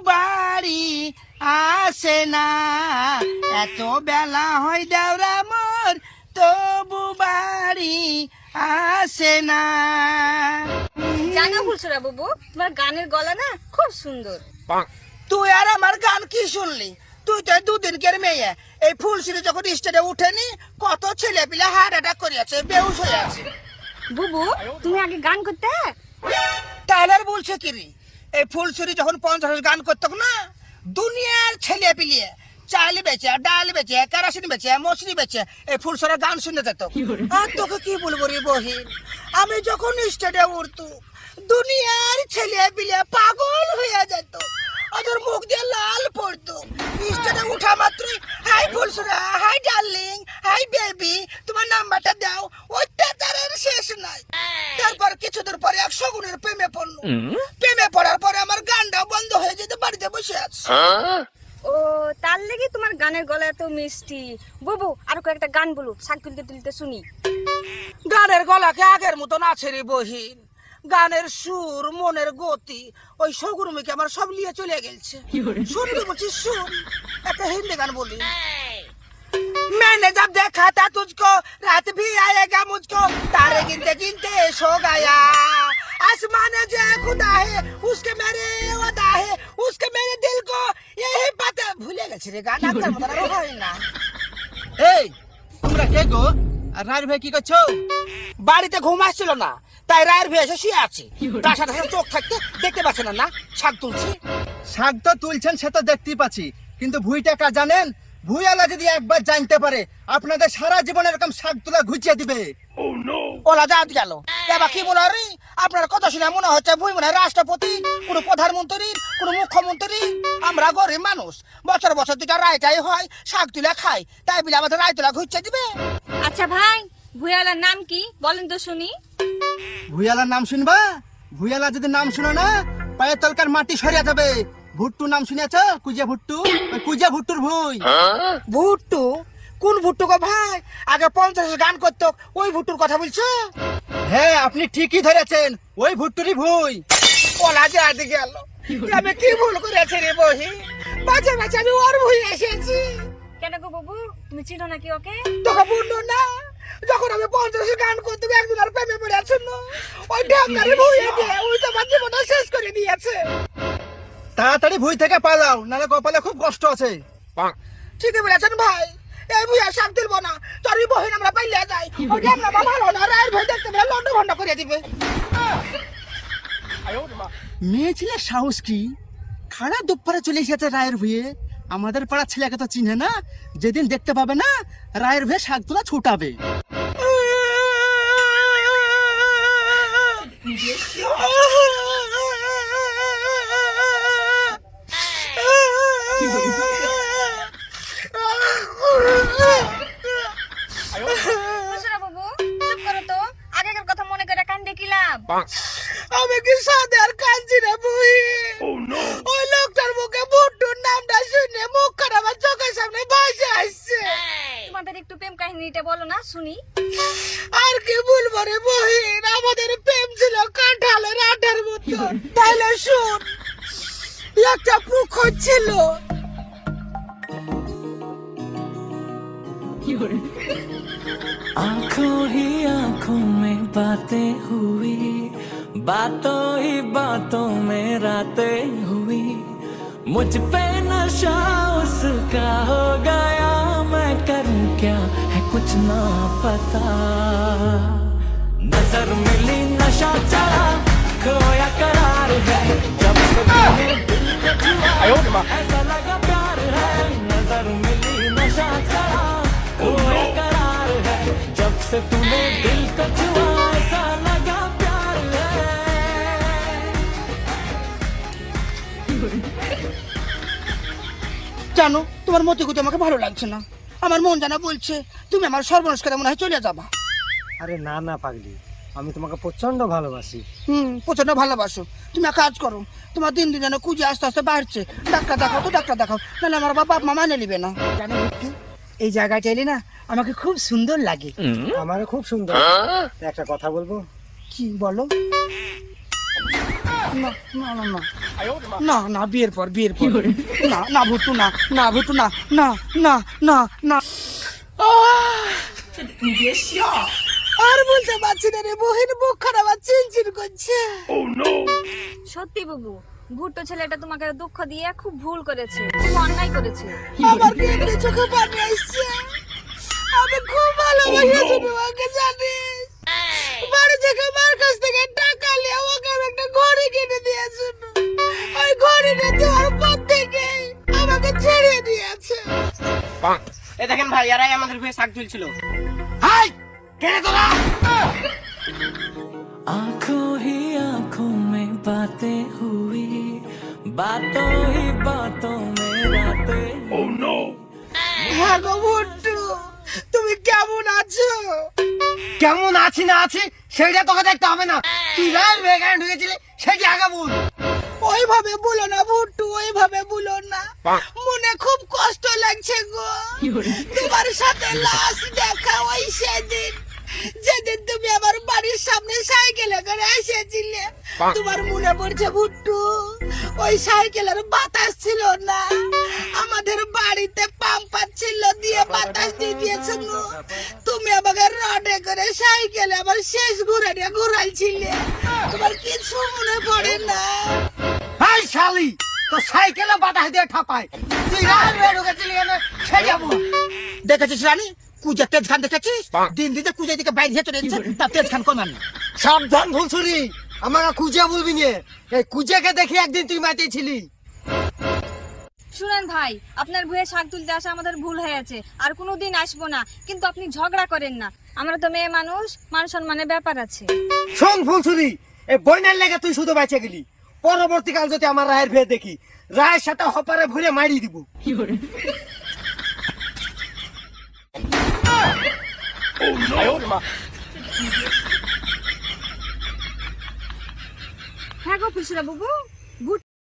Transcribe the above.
বাড়ি আসে না, এত বেলা হয় দেওরা মোর তবু বাড়ি আসে না। জানো ফুলছড়া বাবু, তোমার গানের গলা না খুব সুন্দর। তুই আর আমার গান কি শুনলি? তুই তো দুদিনকের মেয়ে। এই ফুলছড়ি যখন স্টেজে উঠেনি কত ছেলে পিলে হার্ট অ্যাটাক করিয়াছে, বেহুশ হয়ে আছে। বুবু তুমি আগে গান করতে? তাহলে আর বলছে কি রে, এই ফুলছড়ি যখন 50 গান করতো না, দুনিয়ার ছেলে পিলিয়ে চাল বেচে, ডাল বেচে, কেরাসিন বেচে, মশলি বেচে এই ফুলছড়ার গান শুনতে যেত। আর তোকে কি বলবো রে বহিন, আমি যখন স্টেজে উঠতো দুনিয়ার ছেলে পিলে পাগল হয়ে যেত, ওদের মুখ দিয়ে লাল পড়তো। স্টেজে উঠা মাত্রই হাই ফুলছড়া, হাই ডার্লিং, হাই বেবি, তোমার নাম্বারটা দাও, অত্যাচারের শেষ নাই। তারপর কিছুদিন পরে 100 গুণের প্রেমে পড়লো। প্রেমে পড়ার পরে আমার গানটা বন্ধ হয়ে যেতে বাড়িতে বসে আছে। ও তার লেগে তোমার গানের গলা এত মিষ্টি। বুবু আর কয়েকটা গান বলো, শাক তুলতে তুলতে শুনি। গানের গলাকে আগের মতন আছে রে বহিন, গানের সুর, মনের গতি, ওই সগুরুমিকে আমার সব নিয়ে চলে গেছে। শুনবি বলছি শুন, একটা হিন্দি গান বলি। मैंने जब देखा था तुझको रात भी आएगा मुझको, तारे गिनते गिनते सो गया, आसमान जो खुदा है उसके मेरे वादा है, उसके मेरे दिल को यही पता। भूले গেছি রে গান, আর মনে হয় না। এই তোমরা কে গো? আর রায়ের ভাই কি করছো? বাড়িতে ঘুম আসছিল না, তাই রায়ের ভাই এসে শুয়ে আছে। তার সাথে সাথে চোখ থাকতে দেখতে পাচ্ছেন না শাক তুলছি। শাক তো তুলছেন সে তো দেখতেই পাচ্ছি, কিন্তু ভুইটা কা জানেন? ভুইয়ালা যদি একবার জানতে পারে আপনাদের সারা জীবন এরকম শাক তোলা ঘুচিয়ে দিবে। ওলা জাত গেল। এবার কি বলো রে, আপনার কথা শুনে মনে হচ্ছে ভুই মনে হয় রাষ্ট্রপতি, কোন প্রধানমন্ত্রী, কোন মুখ্যমন্ত্রী। আমরা গরিব মানুষ, বছর বছর দুটা রায়টাই হয়, শাক তুলে খাই, তাই বলে আমাদের রায় তোলা ঘুচিয়ে দিবে? আচ্ছা ভাই, ভুয়ালার নাম কি বলেন তো শুনি? ভুইয়ালার নাম শুনবা? ভুইয়ালা যদি নাম শুনো না পায়ের তলকার মাটি সরিয়ে যাবে। ভুট্টু নাম শুনেছ? কুজিয়া ভুট্টু, ওই কুজিয়া ভুট্টুর ভুই। ভুট্টু? কোন ভুট্টু গো ভাই? আগে 50 গান করতো, ওই ভুট্টুর কথা বলছো? হ্যাঁ আপনি ঠিকই ধরেছেন, ওই ভুট্টুরই ভুই। ওলা জাত গেল। আমি কি ভুল করেছি রে বহি, বাঁচে বাঁচে আমি ওর ভুই এসেছি। কেন গো বাবু, তুমি চিনো নাকি ওকে? তোকে বললো না, যখন আমি 50 গান করতে একজন আর প্রেমে পড়ে আছো না, ওই ঢাকারে ভুইয়ে দিয়ে ওই তো আমার জীবনটা শেষ করে দিয়েছে। তাড়াতাড়ি ভুই থেকে পালাও, নাহলে কপালে খুব কষ্ট আছে। ঠিকই বলেছেন ভাই, এই ভুইয়া শাক তুলবো না, তোর এই বহিন আমরা পাইলে যাই। ওই ঢাকা ভালো না, রায়ের ভাই দেখতে পেলে লন্ড ভন্ড করে দিবে। মেয়ে ছেলে সাহস কি, খাড়া দুপুরে চলে এসেছে রায়ের ভুয়ে। আমাদের পাড়ার ছেলেকে তো চিনে না, যেদিন দেখতে পাবে না রায়ের ভুয়ে শাক তোলা ছুটাবে। আমি কি সাদে আর কাঁদছি রে বই? ওই লোকটার মুখে ভুট্টুর নামটা শুনে মুখ খারাপ আমার চোখের সামনে ভাসে আসছে। তোমাদের একটু প্রেম কাহিনীটা বলো না শুনি। আর কি বলবো রে বহিন, আমাদের প্রেম ছিল কাঁঠালের আটার মতো। তাইলে শুন, একটা পুকুর ছিল, आंखों ही आंखों में बातें हुई, बातों ही बातों में रातें हुई, मुझ पे नशा उसका हो गया, मैं करूं क्या है कुछ ना पता, नजर मिली नशा चढ़ा, खोया करार है, जब से तूने दिल को छुआ, ऐसा लगा प्यार है, नजर मिली नशा चढ़ा, खोया करार है, जब से तूने दिल को छुआ, ऐसा लगा प्यार है। জানো তোমার মতি গতি আমাকে ভালো লাগছে না। আমার মন জানা বলছে তুমি আমার সর্বনাশ করে মনে হয় চলে যাবা। আরে না না পাগলি, আমি তোমাকে প্রচন্ড ভালোবাসি। প্রচন্ড ভালোবাসো। তুমি এক কাজ করো, তোমার দিন দিন যেন কুজি আস্তে আস্তে বাড়ছে, ডাক্তার দেখাও তো, ডাক্তার দেখাও, নাহলে আমার বাবা মা মানে নিবে না। জানো বিট্টু, এই জায়গাটা এলে না আমাকে খুব সুন্দর লাগে। আমারও খুব সুন্দর। একটা কথা বলবো? কি বলো? না না না না না না বিয়ের পর না না ভুট্টু না না ভুট্টু না না না না না আর বলতে পারছি না রে বহিন, বুক খারাপ আর চিনচিন করছে। সত্যি বাবু, ভুট্টো ছেলেটা তোমাকে দুঃখ দিয়ে খুব ভুল করেছে, খুব অন্যায় করেছে। আমার বিয়ে চোখে পানি আসছে। আমি খুব ভালোবাসি তোমাকে, জানিস? বাড়ি থেকে মার কাছ থেকে টাকা নিয়ে আমাকে একটা ঘড়ি কিনে দিয়েছিল। ওই ঘড়িটা দেওয়ার পর থেকে আমাকে ছেড়ে দিয়েছে। এই দেখেন ভাই, এরাই আমাদের ভুয়ে শাক তুলছিল। হাই কেন তোরা? आंखों ही आंखों में बातें हुई, बातों ही बातों में रातें। Oh no! হ্যাঁ গো ভুট্টু, তুমি কেমন আছো? কেমন আছি না আছি সেইটা তোকে দেখতে হবে না। তুই রায়ের ভুয়ে কেন ঢুকেছিলি সেটি আগে বল। ওইভাবে বলো না ভুট্টু, ওইভাবে বলো না, মনে খুব কষ্ট লাগছে গো। তোমার সাথে লাশ দেখা ওই সেদিন, যেদিন তুমি আমার বাড়ির সামনে সাইকেলে করে এসেছিলে। তোমার মনে পড়ছে ভুট্টু? ওই সাইকেলের বাতাস ছিল না, আমাদের বাড়িতে পাম্পার ছিল, দিয়ে বাতাস দিয়ে দিয়েছো। তুমি আমাকে রডে করে সাইকেলে আমার শেষ ঘুরে ঘুরাইছিলে। তোমার কিছু মনে পড়ে না? হাই শালি, তো সাইকেলে বাতাস দিয়ে ঠাপায়, তুই রায়ের ভুয়ে ঢুকেছিলি কেন সেটা বল। দেখেছিস রানী, কুজা তেজ খান দেখেছিস? দিন দিন কুজা দিকে বাইরে চলে যাচ্ছে, তা তেজ খান কমানি। সাবধান ভুলছুরি, আমাকে কুজা বলবি না। এই কুজাকে দেখি একদিন তুই মাতিয়েছিলি। শুনেন ভাই, আপনার ভুয়ে শাক তুলতে আসা আমাদের ভুল হয়েছে, আর কোনোদিন আসবো না। কিন্তু আপনি ঝগড়া করেন না, আমরা তো মেয়ে মানুষ, মান সম্মানের ব্যাপার আছে। শোন ফুলছুরি, এই বইনার লেগে তুই শুধু বেঁচে গেলি। পরবর্তীকাল যদি আমার রায়ের ভুয়ে দেখি, রায়ের সাথে হপারে ভুলে মারি দিব। হ্যাঁ গো ফুলসুরা বাবু,